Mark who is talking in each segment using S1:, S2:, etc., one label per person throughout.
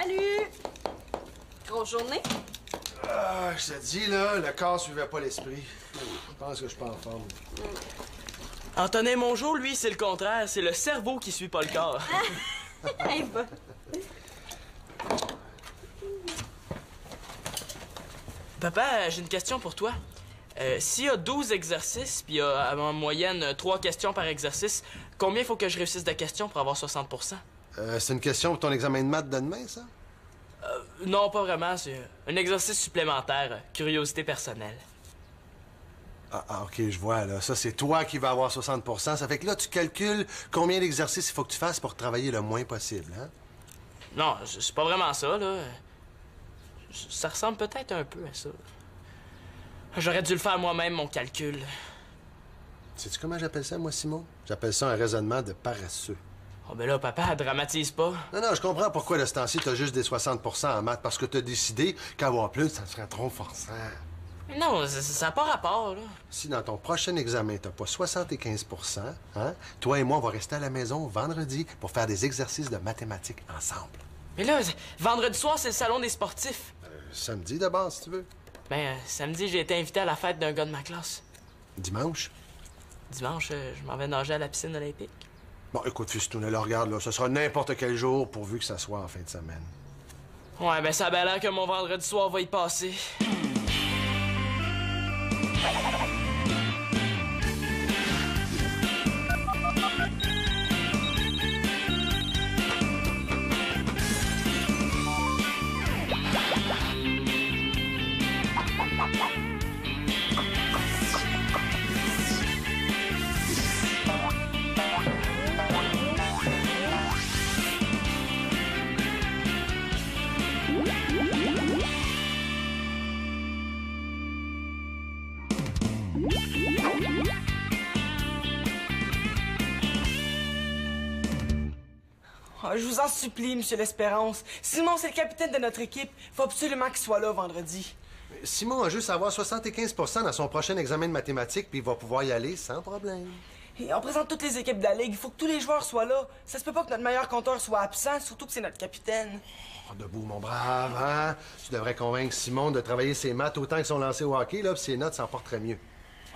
S1: Salut! Grosse journée?
S2: Ah, je te dis, là, le corps suivait pas l'esprit. Je pense que je suis pas en forme.
S3: Antonin Mongeau, lui, c'est le contraire. C'est le cerveau qui suit pas le corps.
S1: Hey, va.
S3: Papa, j'ai une question pour toi. S'il y a 12 exercices, puis il y a en moyenne 3 questions par exercice, combien il faut que je réussisse de questions pour avoir 60
S2: c'est une question pour ton examen de maths de demain, ça?
S3: Non, pas vraiment. C'est un exercice supplémentaire. Curiosité personnelle.
S2: Ah, OK, je vois, là. Ça, c'est toi qui vas avoir 60 Ça fait que là, tu calcules combien d'exercices il faut que tu fasses pour travailler le moins possible, hein?
S3: Non, c'est pas vraiment ça, là. Ça ressemble peut-être un peu à ça. J'aurais dû le faire moi-même, mon calcul.
S2: Sais-tu comment j'appelle ça, moi, Simon? J'appelle ça un raisonnement de paresseux.
S3: Oh, ben là, papa, dramatise pas.
S2: Non, je comprends pourquoi, de ce temps-ci, t'as juste des 60 en maths, parce que t'as décidé qu'avoir plus, ça serait trop forçant.
S3: Non, ça n'a pas rapport, là.
S2: Si dans ton prochain examen, t'as pas 75 hein, toi et moi, on va rester à la maison vendredi pour faire des exercices de mathématiques ensemble.
S3: Mais là, vendredi soir, c'est le salon des sportifs.
S2: Samedi, d'abord, si tu veux.
S3: Ben, samedi, j'ai été invité à la fête d'un gars de ma classe.
S2: Dimanche?
S3: Dimanche, je m'en vais nager à la piscine olympique.
S2: Bon, écoute, Fistoun, là, regarde, là, ce sera n'importe quel jour pourvu que ça soit en fin de semaine.
S3: Ouais, ben ça a bien l'air que mon vendredi soir va y passer.
S4: Oh, je vous en supplie, Monsieur l'Espérance. Simon, c'est le capitaine de notre équipe. Faut absolument qu'il soit là vendredi.
S2: Simon a juste à avoir 75 dans son prochain examen de mathématiques, puis il va pouvoir y aller sans problème.
S4: Et on présente toutes les équipes de la Ligue. Il faut que tous les joueurs soient là. Ça se peut pas que notre meilleur compteur soit absent, surtout que c'est notre capitaine.
S2: Oh, debout, mon brave, hein? Tu devrais convaincre Simon de travailler ses maths autant que son lancer au hockey, là, puis ses notes s'en porteraient mieux.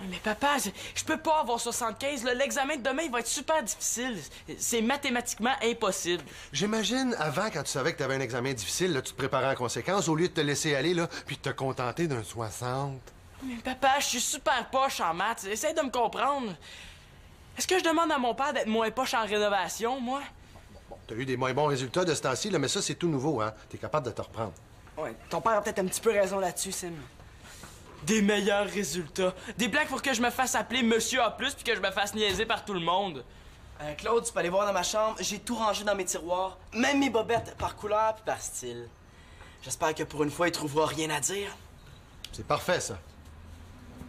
S3: Oui, mais papa, je peux pas avoir 75. Là. L'examen de demain, il va être super difficile. C'est mathématiquement impossible.
S2: J'imagine, avant, quand tu savais que tu avais un examen difficile, là, tu te préparais en conséquence, au lieu de te laisser aller, là, puis de te contenter d'un 60.
S3: Mais papa, je suis super poche en maths. Essaye de me comprendre. Est-ce que je demande à mon père d'être moins poche en rénovation, moi?
S2: Bon, t'as eu des moins bons résultats de ce temps-ci, là, mais ça, c'est tout nouveau, hein? T'es capable de te reprendre.
S4: Ouais, ton père a peut-être un petit peu raison là-dessus, Sim.
S3: Des meilleurs résultats. Des blagues pour que je me fasse appeler Monsieur A+, puis que je me fasse niaiser par tout le monde.
S5: Claude, tu peux aller voir dans ma chambre. J'ai tout rangé dans mes tiroirs. Même mes bobettes, par couleur puis par style. J'espère que pour une fois, il trouvera rien à dire.
S2: C'est parfait, ça.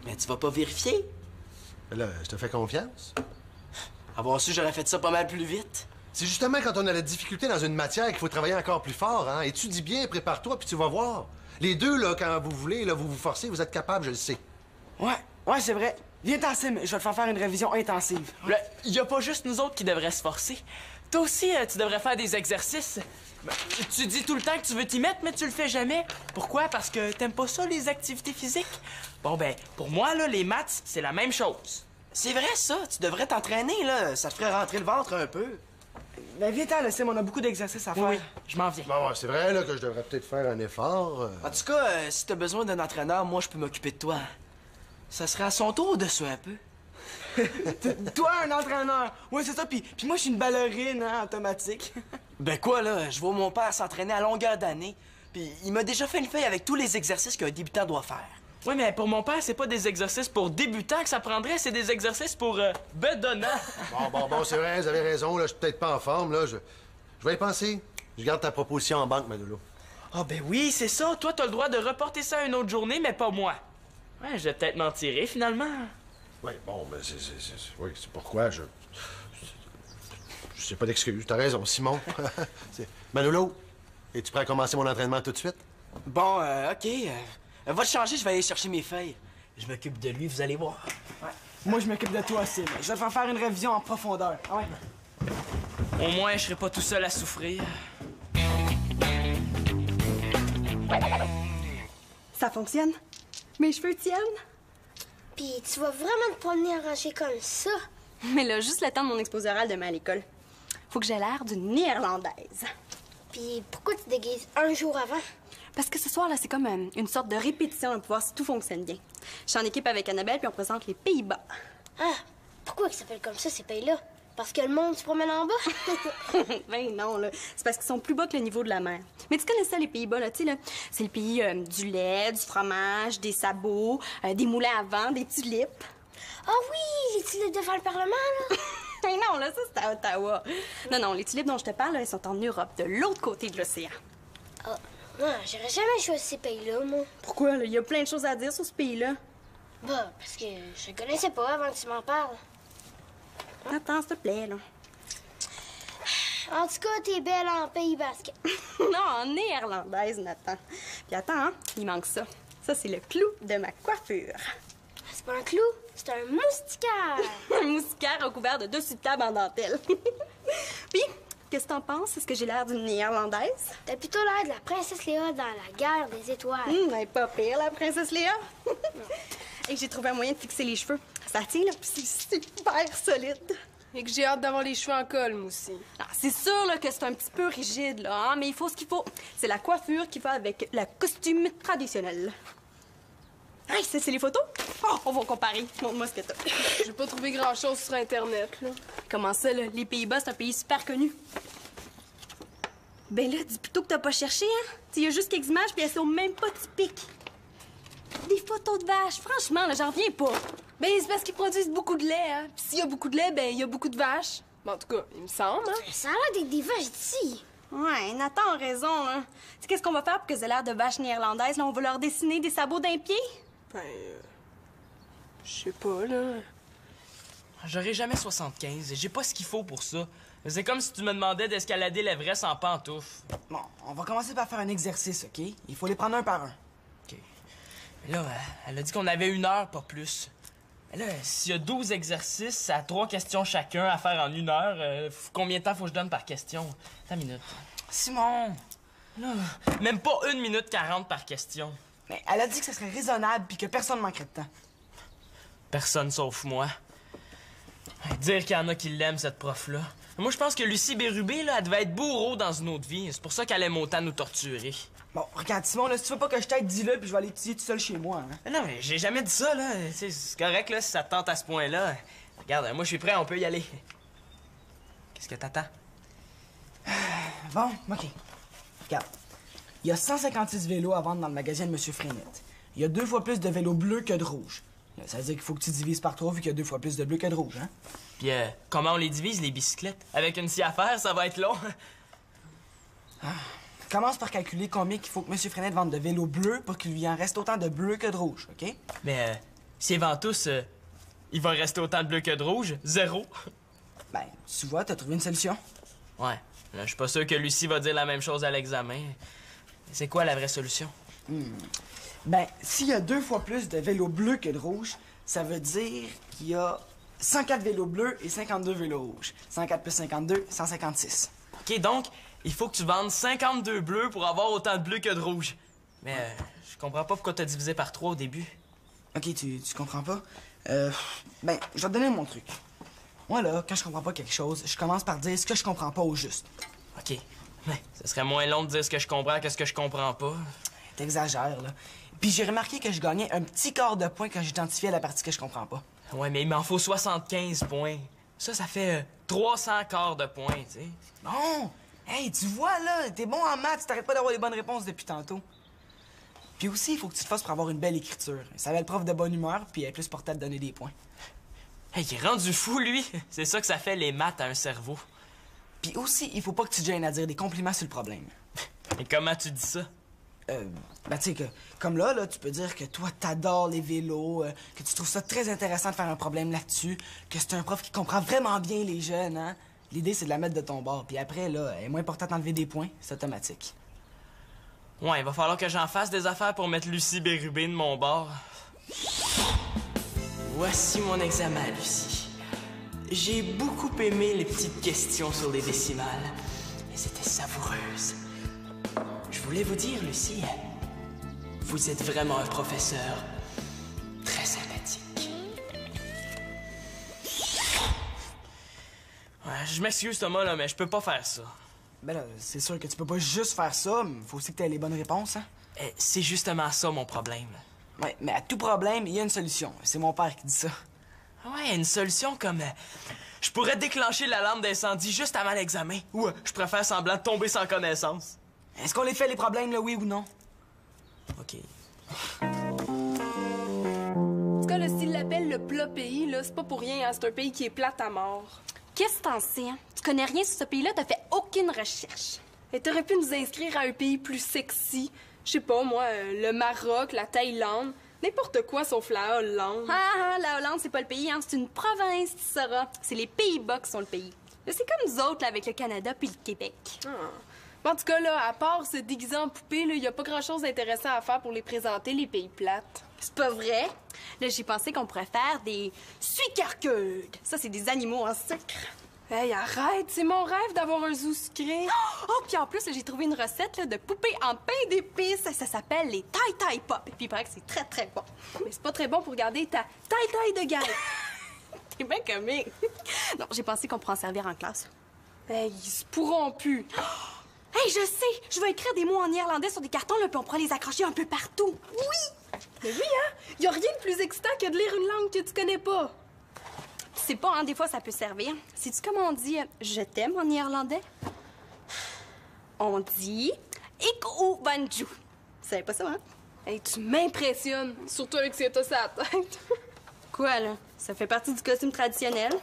S5: Mais tu vas pas vérifier?
S2: Là, je te fais confiance.
S5: Avoir su, j'aurais fait ça pas mal plus vite.
S2: C'est justement quand on a la difficulté dans une matière qu'il faut travailler encore plus fort, hein? Étudie bien, prépare-toi, puis tu vas voir. Les deux, là, quand vous voulez, là, vous vous forcez, vous êtes capable, je le sais.
S4: Ouais, c'est vrai. Viens-t'en, Sim. Je vais te faire une révision intensive.
S3: Il y a pas juste nous autres qui devraient se forcer. Toi aussi, tu devrais faire des exercices. Tu dis tout le temps que tu veux t'y mettre, mais tu le fais jamais. Pourquoi? Parce que t'aimes pas ça, les activités physiques? Bon, ben, pour moi, là, les maths, c'est la même chose.
S5: C'est vrai, ça. Tu devrais t'entraîner, là. Ça te ferait rentrer le ventre un peu.
S4: Ben, viens-t'en, là, Sim. On a beaucoup d'exercices à faire.
S3: Oui, je m'en viens.
S2: Bon, c'est vrai, là, que je devrais peut-être faire un effort.
S5: En tout cas, si t'as besoin d'un entraîneur, moi, je peux m'occuper de toi. Ça serait à son tour de suer un peu.
S4: Toi, un entraîneur. Ouais, c'est ça. Puis moi, je suis une ballerine, hein, automatique.
S5: Ben quoi, là? Je vois mon père s'entraîner à longueur d'année. Puis il m'a déjà fait une feuille avec tous les exercices qu'un débutant doit faire.
S3: Oui, mais pour mon père, c'est pas des exercices pour débutants que ça prendrait, c'est des exercices pour bedonnants.
S2: Bon, c'est vrai, vous avez raison, là, je suis peut-être pas en forme, là, je vais y penser. Je garde ta proposition en banque, Manolo.
S3: Ah ben oui, c'est ça. Toi, t'as le droit de reporter ça à une autre journée, mais pas moi. Ouais, je vais peut-être m'en tirer, finalement.
S2: Oui, bon, ben, oui, c'est pourquoi je sais pas d'excuse, t'as raison, Simon. Manolo, es-tu prêt à commencer mon entraînement tout de suite?
S5: Bon, OK. Va te changer, je vais aller chercher mes feuilles. Je m'occupe de lui, vous allez voir.
S4: Ouais. Moi, je m'occupe de toi, Sim. Je vais te faire une révision en profondeur. Ah ouais.
S3: Au moins, je serai pas tout seul à souffrir.
S6: Ça fonctionne? Mes cheveux tiennent?
S7: Puis tu vas vraiment te promener arraché comme ça?
S6: Mais là, juste le temps de mon exposé oral demain à l'école. Faut que j'ai l'air d'une Néerlandaise.
S7: Puis pourquoi tu te déguises un jour avant?
S6: Parce que ce soir, là, c'est comme une sorte de répétition pour voir si tout fonctionne bien. Je suis en équipe avec Annabelle, puis on présente les Pays-Bas.
S7: Ah, pourquoi ils s'appellent comme ça, ces pays-là? Parce que le monde se promène en bas?
S6: Ben non, là. C'est parce qu'ils sont plus bas que le niveau de la mer. Mais tu connais ça, les Pays-Bas, là, tu sais, là. C'est le pays du lait, du fromage, des sabots, des moulins à vent, des tulipes.
S7: Ah oui, les tulipes devant le Parlement, là!
S6: Ben non, là, ça, c'est à Ottawa. Non, les tulipes dont je te parle, là, elles sont en Europe, de l'autre côté de l'océan.
S7: Ah, non, j'aurais jamais choisi ces pays-là, moi.
S6: Pourquoi, là? Il y a plein de choses à dire sur ce pays-là.
S7: Bah, parce que je connaissais pas avant que tu m'en parles.
S6: Attends, s'il te plaît, là.
S7: En tout cas, t'es belle en pays basque.
S6: Non, en néerlandaise, Nathan. Puis attends, hein, il manque ça. Ça, c'est le clou de ma coiffure.
S7: C'est pas un clou, c'est un moustiquaire.
S6: Un moustiquaire recouvert de 2 tables en dentelle. Puis, qu'est-ce que t'en penses? Est-ce que j'ai l'air d'une néerlandaise?
S7: T'as plutôt l'air de la princesse Léa dans la guerre des étoiles.
S6: Ben, pas pire, la princesse Léa. Et j'ai trouvé un moyen de fixer les cheveux. Ça tient, là, puis c'est super solide.
S1: Et que j'ai hâte d'avoir les cheveux en col, moi aussi.
S6: Ah, c'est sûr là, que c'est un petit peu rigide, là, hein, mais il faut ce qu'il faut. C'est la coiffure qui va avec le costume traditionnel. Hey, c'est les photos? Oh, on va comparer. Montre-moi ce que t'as.
S1: J'ai pas trouvé grand-chose sur Internet, là.
S6: Comment ça, là? Les Pays-Bas, c'est un pays super connu. Ben là, dis plutôt que t'as pas cherché, hein? Il y a juste quelques images, puis elles sont même pas typiques. Des photos de vaches, franchement, là, j'en reviens pas.
S1: Ben, c'est parce qu'ils produisent beaucoup de lait, hein. Puis s'il y a beaucoup de lait, ben, il y a beaucoup de vaches. Ben, en tout cas, il me semble, hein.
S7: Ça a l'air d'être des vaches d'ici.
S6: Ouais, Nathan a raison, hein. Tu sais, qu'est-ce qu'on va faire pour qu'elles aient l'air de vaches néerlandaises? Là, on va leur dessiner des sabots d'un pied?
S1: Ben, je sais pas, là.
S3: J'aurai jamais 75. J'ai pas ce qu'il faut pour ça. C'est comme si tu me demandais d'escalader l'Everest en pantoufles.
S5: Bon, on va commencer par faire un exercice, OK? Il faut les prendre un par un.
S3: OK. Mais là, elle a dit qu'on avait 1 heure, pas plus. Mais là, s'il y a 12 exercices à 3 questions chacun à faire en 1 heure, combien de temps faut que je donne par question? Attends une minute.
S5: Simon!
S3: Là, même pas 1 minute 40 par question.
S5: Mais elle a dit que ce serait raisonnable puis que personne manquerait de temps.
S3: Personne sauf moi. Dire qu'il y en a qui l'aiment, cette prof-là. Moi, je pense que Lucie Bérubé, là, elle devait être bourreau dans une autre vie. C'est pour ça qu'elle aime autant nous torturer.
S5: Bon, regarde, Simon, là, si tu veux pas que je t'aide, dis-le puis je vais aller étudier tout seul chez moi, hein.
S3: Mais non, mais j'ai jamais dit ça, là. C'est correct, là, si ça te tente à ce point-là. Regarde, moi, je suis prêt, on peut y aller. Qu'est-ce que t'attends?
S5: Bon, OK. Regarde. Il y a 156 vélos à vendre dans le magasin de M. Frenette. Il y a 2 fois plus de vélos bleus que de rouges. Ça veut dire qu'il faut que tu divises par 3 vu qu'il y a 2 fois plus de bleus que de rouges, hein?
S3: Puis, comment on les divise, les bicyclettes? Avec une scie à faire, ça va être long.
S5: Commence par calculer combien il faut que M. Frenette vende de vélos bleus pour qu'il lui en reste autant de bleus que de rouges, OK?
S3: Mais, s'ils vendent tous, il va rester autant de bleu que de rouge. 0.
S5: Ben, tu vois, t'as trouvé une solution.
S3: Ouais. Là, je suis pas sûr que Lucie va dire la même chose à l'examen. C'est quoi la vraie solution?
S5: Ben, s'il y a 2 fois plus de vélos bleus que de rouges, ça veut dire qu'il y a 104 vélos bleus et 52 vélos rouges. 104 plus 52, 156.
S3: OK, donc, il faut que tu vendes 52 bleus pour avoir autant de bleus que de rouges. Mais je comprends pas pourquoi t'as divisé par 3 au début.
S5: OK, tu comprends pas? Ben, je vais te donner mon truc. Moi, là, quand je comprends pas quelque chose, je commence par dire ce que je comprends pas au juste.
S3: OK. Mais ce serait moins long de dire ce que je comprends que ce que je comprends pas.
S5: T'exagères, là. Puis j'ai remarqué que je gagnais un petit quart de point quand j'identifiais la partie que je comprends pas.
S3: Ouais, mais il m'en faut 75 points. Ça fait 300 quarts de points, tu sais.
S5: Bon! Hey, tu vois, là, t'es bon en maths, t'arrêtes pas d'avoir les bonnes réponses depuis tantôt. Puis aussi, il faut que tu te fasses pour avoir une belle écriture. Ça va le prof de bonne humeur, puis elle est plus portée à te donner des points.
S3: Hey, il est rendu fou, lui. C'est ça que ça fait, les maths à un cerveau.
S5: Puis aussi, il faut pas que tu te gênes à dire des compliments sur le problème.
S3: Et comment tu dis ça?
S5: Ben, tu sais, que comme là, tu peux dire que toi, t'adores les vélos, que tu trouves ça très intéressant de faire un problème là-dessus, que c'est un prof qui comprend vraiment bien les jeunes, hein. L'idée, c'est de la mettre de ton bord. Puis après, là, elle est moins importante d'enlever des points, c'est automatique.
S3: Ouais, il va falloir que j'en fasse des affaires pour mettre Lucie Bérubé de mon bord. Voici mon examen, Lucie. J'ai beaucoup aimé les petites questions sur les décimales. Elles étaient savoureuses. Je voulais vous dire, Lucie, Vous êtes vraiment un professeur très sympathique. Ouais, je m'excuse, Thomas, là, mais je peux pas faire ça.
S5: Ben là, c'est sûr que tu peux pas juste faire ça, mais faut aussi que t'aies les bonnes réponses, hein?
S3: C'est justement ça, mon problème.
S5: Ouais, mais à tout problème, il y a une solution. C'est mon père qui dit ça.
S3: Ouais, une solution comme... je pourrais déclencher l'alarme d'incendie juste avant l'examen. Ou je pourrais faire semblant de tomber sans connaissance.
S5: Est-ce qu'on les fait, les problèmes, là, oui ou non?
S3: OK.
S1: En tout cas, là, s'il l'appelle le plat pays, là, c'est pas pour rien, hein. C'est un pays qui est plate à mort.
S6: Qu'est-ce que t'en sais, hein? Tu connais rien sur ce pays-là, t'as fait aucune recherche.
S1: Et t'aurais pu nous inscrire à un pays plus sexy. Je sais pas, moi, le Maroc, la Thaïlande, n'importe quoi sauf la Hollande.
S6: Ah, la Hollande, c'est pas le pays, hein? C'est une province, tu sauras. C'est les Pays-Bas qui sont le pays. Là, c'est comme nous autres, là, avec le Canada puis le Québec.
S1: Ah. En tout cas, là, à part se déguiser en poupée, il y a pas grand-chose d'intéressant à faire pour les présenter, les pays plates.
S6: C'est pas vrai? Là, j'ai pensé qu'on pourrait faire des suikerkudes. Ça, c'est des animaux en sucre.
S1: Hey, arrête! C'est mon rêve d'avoir un zoo sucré.
S6: Oh, puis en plus, là, j'ai trouvé une recette là, de poupées en pain d'épices. Ça s'appelle les Tai Pop. Puis il paraît que c'est très, très bon.
S1: Mais c'est pas très bon pour garder ta taille de guerre.
S6: T'es bien comique. Non, j'ai pensé qu'on pourrait en servir en classe.
S1: Hey, ils se pourront plus.
S6: Hey, je sais! Je vais écrire des mots en irlandais sur des cartons, là, puis on pourra les accrocher un peu partout. Oui!
S1: Mais oui, hein? Y a rien de plus excitant que de lire une langue que tu connais pas.
S6: Tu sais pas, hein, des fois, ça peut servir. Sais-tu comment on dit « je t'aime » en irlandais? On dit « ik u vanju ». Tu savais pas ça, hein?
S1: Hey, tu m'impressionnes, surtout avec ce que t'as sur la tête.
S6: Quoi, là? Ça fait partie du costume traditionnel.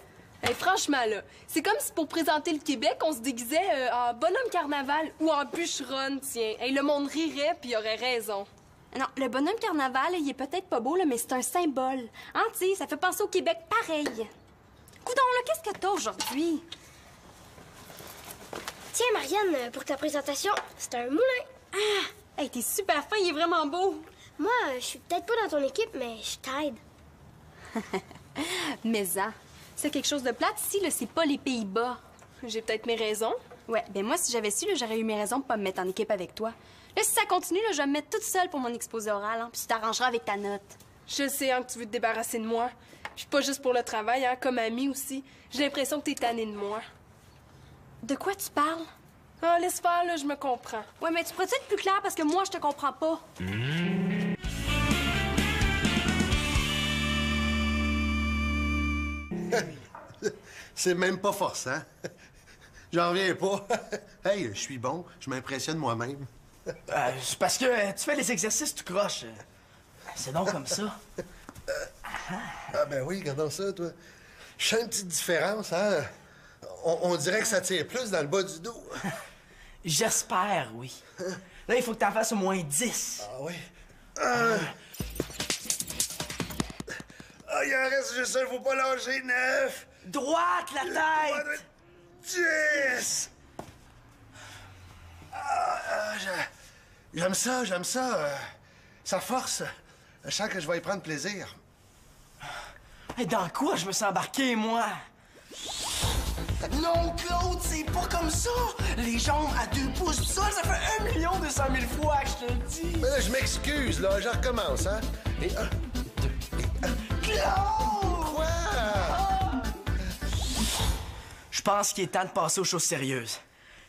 S1: Hey, franchement, là, c'est comme si pour présenter le Québec, on se déguisait en bonhomme carnaval ou en bûcheronne, tiens. Hey, le monde rirait puis il aurait raison.
S6: Non, le bonhomme carnaval, il est peut-être pas beau, là, mais c'est un symbole. Hein, tu sais, ça fait penser au Québec pareil. Coudon, là, qu'est-ce que t'as aujourd'hui?
S7: Tiens, Marianne, pour ta présentation, c'est un moulin.
S6: Ah! Hey, t'es super fin, il est vraiment beau.
S7: Moi, je suis peut-être pas dans ton équipe, mais je t'aide.
S6: Mais ça, c'est quelque chose de plate ici, là, c'est pas les Pays-Bas.
S1: J'ai peut-être mes raisons.
S6: Ouais, ben moi, si j'avais su, là, j'aurais eu mes raisons pour pas me mettre en équipe avec toi. Là, si ça continue, là, je vais me mettre toute seule pour mon exposé oral, hein, puis tu t'arrangeras avec ta note.
S1: Je sais, hein, que tu veux te débarrasser de moi. Puis pas juste pour le travail, hein, comme amie aussi. J'ai l'impression que t'es tannée de moi.
S6: De quoi tu parles?
S1: Ah, laisse faire, là, je me comprends.
S6: Ouais, mais tu pourrais être plus clair parce que moi, je te comprends pas.
S2: C'est même pas forçant. J'en reviens pas. Hey, je suis bon, je m'impressionne moi-même.
S5: C'est parce que tu fais les exercices, tu croches. C'est donc comme ça.
S2: Ah ben oui, regardons ça, toi. Je sens une petite différence, hein? On dirait que ça tire plus dans le bas du dos.
S5: J'espère, oui. Là, il faut que t'en fasses au moins 10.
S2: Ah oui? Ah, il en reste juste un, faut pas lâcher, 9.
S5: Droite, la tête!
S2: 10! J'aime ça, j'aime ça. Ça force. Je sens que je vais y prendre plaisir.
S5: Hey, dans quoi je me suis embarqué, moi? Non, Claude, c'est pas comme ça! Les jambes à 2 pouces pis ça fait 1 200 000 fois que je te le dis!
S2: Mais là, je m'excuse, là, je recommence, hein? Et 1, 2, et 1.
S5: Claude!
S2: Quoi?
S5: Je pense qu'il est temps de passer aux choses sérieuses.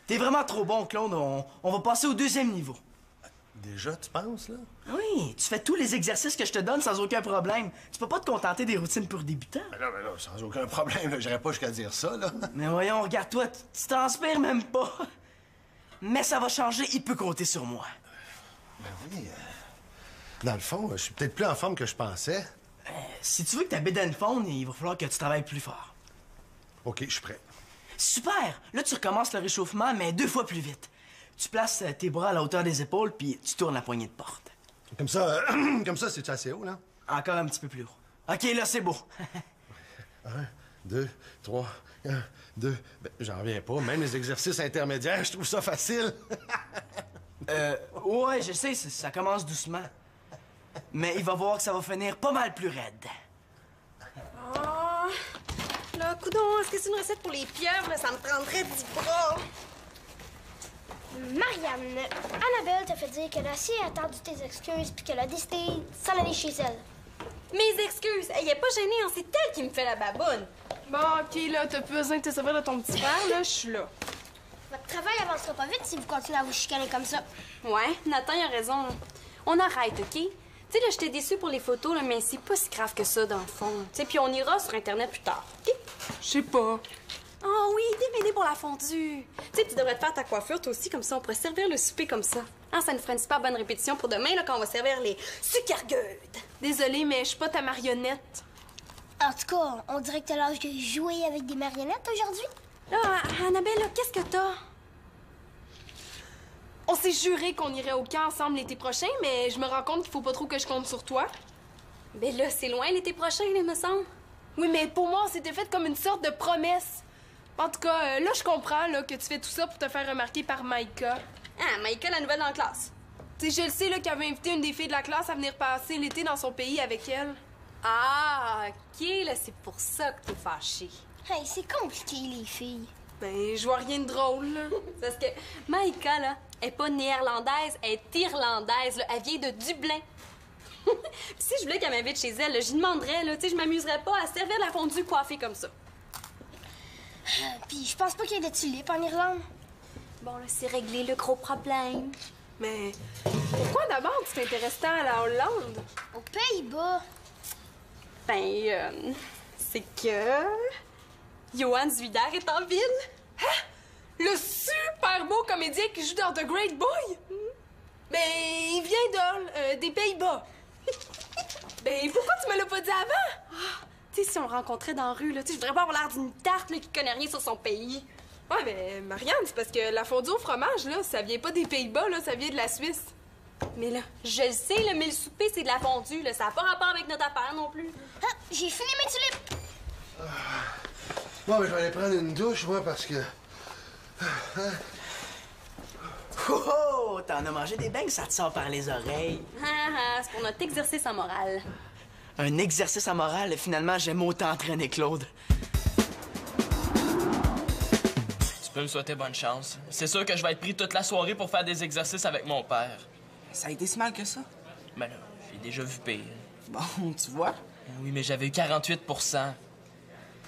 S5: T'es vraiment trop bon, Claude. On va passer au 2e niveau.
S2: Déjà, tu penses, là?
S5: Oui, tu fais tous les exercices que je te donne sans aucun problème. Tu peux pas te contenter des routines pour débutants.
S2: Mais là, sans aucun problème, là, j'irais pas jusqu'à dire ça, là.
S5: Mais voyons, regarde-toi, tu transpires même pas. Mais ça va changer, il peut compter sur moi.
S2: Ben oui. Dans le fond, je suis peut-être plus en forme que je pensais.
S5: Si tu veux que ta bédaine fonde, il va falloir que tu travailles plus fort.
S2: OK, je suis prêt.
S5: Super! Là, tu recommences le réchauffement, mais 2 fois plus vite. Tu places tes bras à la hauteur des épaules, puis tu tournes la poignée de porte.
S2: Comme ça, c'est assez haut, là?
S5: Encore un petit peu plus haut. OK, là, c'est beau.
S2: 1, 2, 3, 1, 2... Ben, j'en reviens pas. Même les exercices intermédiaires, je trouve ça facile.
S5: Ouais, je sais, ça commence doucement. Mais il va voir que ça va finir pas mal plus raide.
S6: Oh, là, coudon, est-ce que c'est une recette pour les pieuvres? Là, ça me prendrait 10 bras.
S7: Marianne, Annabelle t'a fait dire qu'elle a assez attendu tes excuses puis qu'elle a décidé de s'en aller chez elle.
S6: Mes excuses. Elle est pas gênée, hein, c'est elle qui me fait la baboune.
S1: Bon, OK, là, t'as plus besoin de te servir de ton petit frère, là, je suis là.
S7: Votre travail avancera pas vite si vous continuez à vous chicaner comme ça.
S6: Ouais, Nathan, il a raison. On arrête, OK? Tu sais, là, j'étais déçue pour les photos, là, mais c'est pas si grave que ça, dans le fond. Tu sais, puis on ira sur Internet plus tard, OK?
S1: Je sais pas.
S6: Oh oui, DVD pour la fondue. Tu sais, tu devrais te faire ta coiffure, toi aussi, comme ça, on pourrait servir le souper comme ça. Ah, ça nous ferait une super bonne répétition pour demain, là, quand on va servir les suckergueudes.
S1: Désolée, mais je suis pas ta marionnette.
S7: En tout cas, on dirait que t'as l'âge de jouer avec des marionnettes aujourd'hui.
S6: Là, Annabelle, là, qu'est-ce que t'as?
S1: On s'est juré qu'on irait au camp ensemble l'été prochain, mais je me rends compte qu'il faut pas trop que je compte sur toi.
S6: Ben là, c'est loin l'été prochain, là, me semble.
S1: Oui, mais pour moi, on s'était fait comme une sorte de promesse. En tout cas, là, je comprends là, que tu fais tout ça pour te faire remarquer par Maïka.
S6: Ah, Maïka, la nouvelle dans la classe.
S1: Tu sais, je le sais là, qu'elle avait invité une des filles de la classe à venir passer l'été dans son pays avec elle.
S6: Ah, OK, là, c'est pour ça que t'es fâchée.
S7: Hey, c'est compliqué, les filles.
S1: Ben, je vois rien de drôle, là.
S6: C'est parce que Maïka, là, elle est pas néerlandaise, elle est irlandaise, là. Elle vient de Dublin. Puis si je voulais qu'elle m'invite chez elle, là, j'y demanderais, là, tu sais, je m'amuserais pas à servir la fondue coiffée comme ça.
S7: Puis je pense pas qu'il y ait de tulipes en Irlande.
S6: Bon, là, c'est réglé le gros problème.
S1: Mais pourquoi d'abord tu t'intéresses tant à la Hollande?
S7: Aux Pays-Bas.
S6: Ben, c'est que... Johan Zwider est en ville.
S1: Le super beau comédien qui joue dans The Great Boy? Ben, il vient des Pays-Bas. Ben, pourquoi tu me l'as pas dit avant?
S6: Tu sais, si on le rencontrait dans la rue, là, tu sais, je voudrais pas avoir l'air d'une tarte, là, qui connaît rien sur son pays.
S1: Ouais, mais Marianne, c'est parce que la fondue au fromage, là, ça vient pas des Pays-Bas, là, ça vient de la Suisse.
S6: Mais là, je le sais, là, mais le souper, c'est de la fondue, là. Ça n'a pas rapport avec notre affaire non plus.
S7: Ah, j'ai fini mes tulipes.
S2: Bon, ben, je vais aller prendre une douche, moi, parce que...
S4: Oh, oh, t'en as mangé des beignes, ça te sort par les oreilles.
S6: C'est pour notre exercice en morale.
S4: Un exercice à morale, finalement, j'aime autant entraîner Claude.
S3: Tu peux me souhaiter bonne chance. C'est sûr que je vais être pris toute la soirée pour faire des exercices avec mon père.
S5: Ça a été si mal que ça?
S3: Mais là, j'ai déjà vu pire.
S5: Bon, tu vois.
S3: Oui, mais j'avais eu 48 %.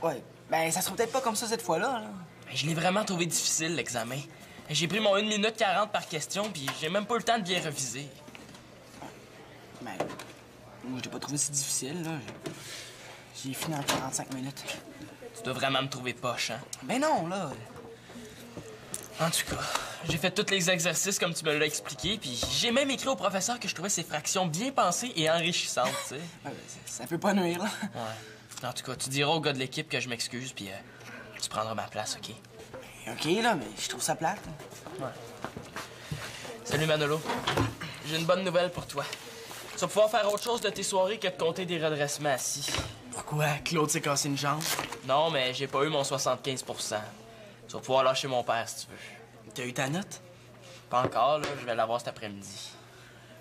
S5: Ouais, ben ça sera peut-être pas comme ça cette fois-là, là.
S3: Je l'ai vraiment trouvé difficile, l'examen. J'ai pris mon 1 minute 40 par question, puis j'ai même pas eu le temps de bien reviser.
S5: Ben, moi, je l'ai pas trouvé si difficile, là. J'ai fini en 45 minutes.
S3: Tu dois vraiment me trouver poche, hein?
S5: Ben non, là.
S3: En tout cas, j'ai fait tous les exercices comme tu me l'as expliqué, puis j'ai même écrit au professeur que je trouvais ces fractions bien pensées et enrichissantes, tu sais.
S5: Ouais, ben, ça peut pas nuire, là.
S3: Ouais. En tout cas, tu diras au gars de l'équipe que je m'excuse, puis tu prendras ma place, OK?
S5: OK, là, mais je trouve ça plate.
S3: Ouais. Salut, Manolo. J'ai une bonne nouvelle pour toi. Tu vas pouvoir faire autre chose de tes soirées que de compter des redressements assis.
S5: Pourquoi? Claude s'est cassé une jambe.
S3: Non, mais j'ai pas eu mon 75 %. Tu vas pouvoir lâcher mon père si tu veux.
S5: T'as eu ta note?
S3: Pas encore, là. Je vais l'avoir cet après-midi.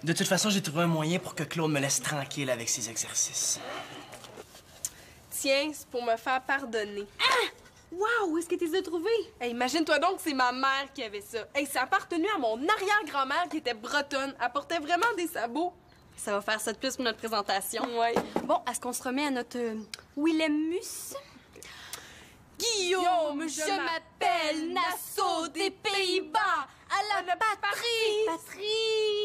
S5: De toute façon, j'ai trouvé un moyen pour que Claude me laisse tranquille avec ses exercices.
S1: Tiens, c'est pour me faire pardonner.
S6: Wow, où est-ce que tu les as trouvés?
S1: Hey, imagine-toi donc que c'est ma mère qui avait ça. Hey, ça appartenait à mon arrière-grand-mère qui était bretonne. Elle portait vraiment des sabots.
S6: Ça va faire ça de plus pour notre présentation.
S1: Ouais.
S6: Bon, est-ce qu'on se remet à notre Willemus?
S1: Guillaume, je m'appelle
S6: Nassau des Pays-Bas, à la patrie,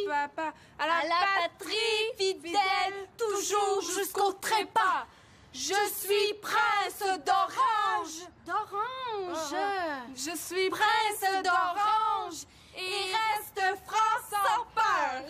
S1: Papa, à
S6: à la patrie, fidèle, toujours jusqu'au trépas.
S1: Je suis prince d'Orange.
S6: D'orange.
S1: Je suis prince d'Orange et reste France sans peur.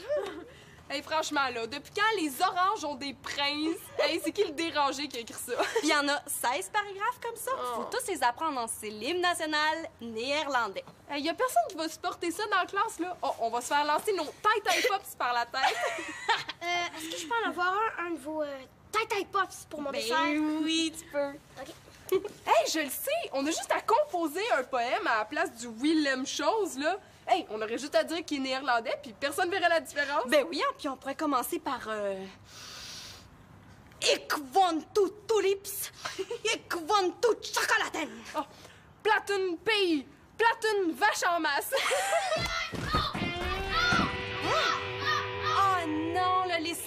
S1: Hey, franchement, là, depuis quand les oranges ont des princes? Hey, c'est qui le dérangé qui a écrit ça?
S6: Il y en a 16 paragraphes comme ça. Faut tous les apprendre dans ses l'hymne national néerlandais.
S1: Hey, y a personne qui va supporter ça dans la classe, là. Oh, on va se faire lancer nos tête pops par la tête.
S7: Est-ce que je peux en avoir un de vos tête pops pour mon dessert?
S6: oui, tu peux.
S7: OK.
S1: Hey, je le sais! On a juste à composer un poème à la place du Willem Chose, là. Hey, on aurait juste à dire qu'il est néerlandais, puis personne verrait la différence.
S6: Ben oui, hein, puis on pourrait commencer par Ik want tout tulips, ik want tout chocolaten.
S1: Oh, plate une pays, plate une vache en masse.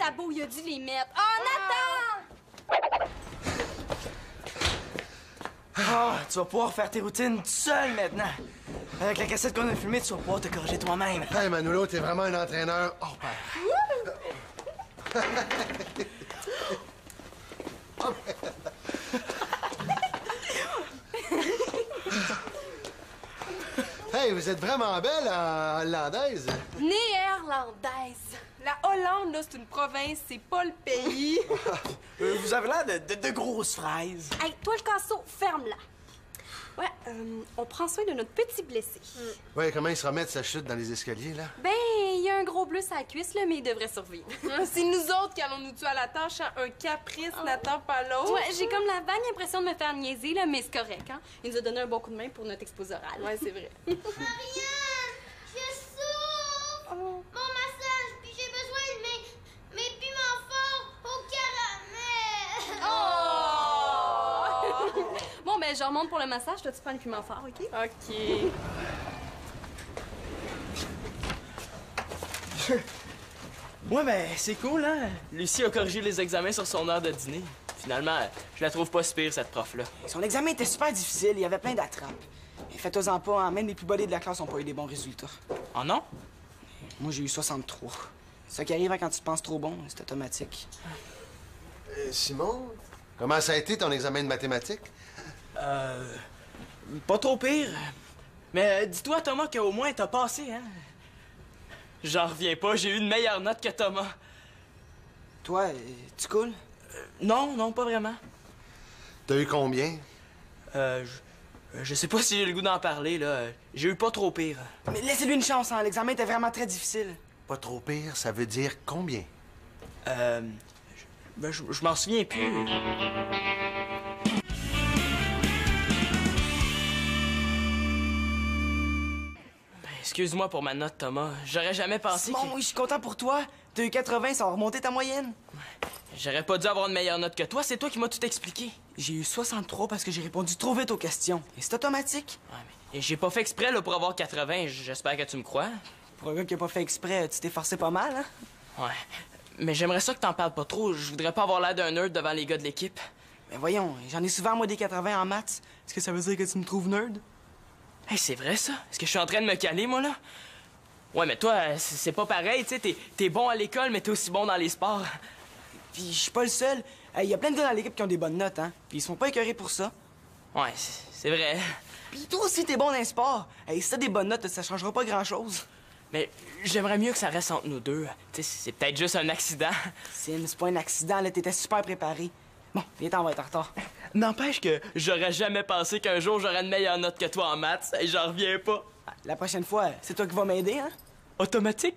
S6: sabots, il a dû les mettre. Oh, Nathan!
S4: Ah, tu vas pouvoir faire tes routines tout seul maintenant. Avec la cassette qu'on a filmée, tu vas pouvoir te corriger toi-même.
S2: Hey, Manolo, t'es vraiment un entraîneur hors pair. Hey, vous êtes vraiment belle en hollandaise.
S1: Néerlandaise. La Hollande, là, c'est une province, c'est pas le pays.
S4: Vous avez l'air de grosses fraises.
S6: Hey, toi, le casseau, ferme-la. Ouais, on prend soin de notre petit blessé.
S2: Ouais, comment il se remet de sa chute dans les escaliers, là?
S6: Ben, il y a un gros bleu sur la cuisse, là, mais il devrait survivre.
S1: C'est nous autres qui allons nous tuer à la tâche, hein? Un caprice n'attend pas l'autre.
S6: Ouais, j'ai comme la vague impression de me faire niaiser, là, mais c'est correct, hein? Il nous a donné un bon coup de main pour notre exposé oral.
S1: Ouais, c'est vrai.
S7: Marianne, je souffre. Mon massage, puis j'ai besoin de mes piments forts au caramel.
S6: Bon, ben, je remonte pour le massage. Toi, tu prends le piment fort, OK?
S1: OK.
S3: Ouais, ben, c'est cool, hein? Lucie a corrigé les examens sur son heure de dîner. Finalement, je la trouve pas si pire, cette prof-là.
S5: Son examen était super difficile, il y avait plein d'attrapes. Et faites-en pas, hein, même les plus bolés de la classe n'ont pas eu des bons résultats.
S3: Oh non?
S5: Moi, j'ai eu 63. Ce qui arrive quand tu te penses trop bon, c'est automatique.
S2: Simon, comment ça a été ton examen de mathématiques?
S3: Pas trop pire. Mais dis-toi, Thomas, qu'au moins t'as passé, hein? J'en reviens pas, j'ai eu une meilleure note que Thomas.
S5: Toi, tu coules?
S3: Non, pas vraiment.
S2: T'as eu combien?
S3: Je sais pas si j'ai le goût d'en parler, là. J'ai eu pas trop pire.
S5: Mais laissez-lui une chance, hein. L'examen était vraiment très difficile.
S2: Pas trop pire, ça veut dire combien?
S3: Je m'en souviens plus. Excuse-moi pour ma note, Thomas. J'aurais jamais pensé
S5: Simon, oui, je suis content pour toi. T'as eu 80, ça va remonter ta moyenne.
S3: J'aurais pas dû avoir une meilleure note que toi. C'est toi qui m'as tout expliqué.
S5: J'ai eu 63 parce que j'ai répondu trop vite aux questions. Et c'est automatique.
S3: Ouais, mais j'ai pas fait exprès là, pour avoir 80. J'espère que tu me crois.
S5: Pour un gars qui a pas fait exprès, tu t'es forcé pas mal, hein?
S3: Ouais. Mais j'aimerais ça que t'en parles pas trop. Je voudrais pas avoir l'air d'un nerd devant les gars de l'équipe.
S5: Mais voyons, j'en ai souvent, moi, des 80 en maths. Est-ce que ça veut dire que tu me trouves nerd?
S3: Hey, c'est vrai, ça? Est-ce que je suis en train de me caler, moi, là? Ouais, mais toi, c'est pas pareil, tu sais. T'es bon à l'école, mais t'es aussi bon dans les sports.
S5: Puis je suis pas le seul. Il y a plein de gars dans l'équipe qui ont des bonnes notes, hein? Puis ils sont pas écœurés pour ça.
S3: Ouais, c'est vrai.
S5: Puis toi aussi, t'es bon dans les sports. Si t'as des bonnes notes, ça changera pas grand-chose.
S3: Mais j'aimerais mieux que ça reste entre nous deux. Tu sais, c'est peut-être juste un accident.
S5: Sim, c'est pas un accident, là. T'étais super préparé. Bon, viens-t'en, on va être en retard.
S3: N'empêche que j'aurais jamais pensé qu'un jour j'aurais une meilleure note que toi en maths et j'en reviens pas.
S5: La prochaine fois, c'est toi qui vas m'aider, hein?
S3: Automatique?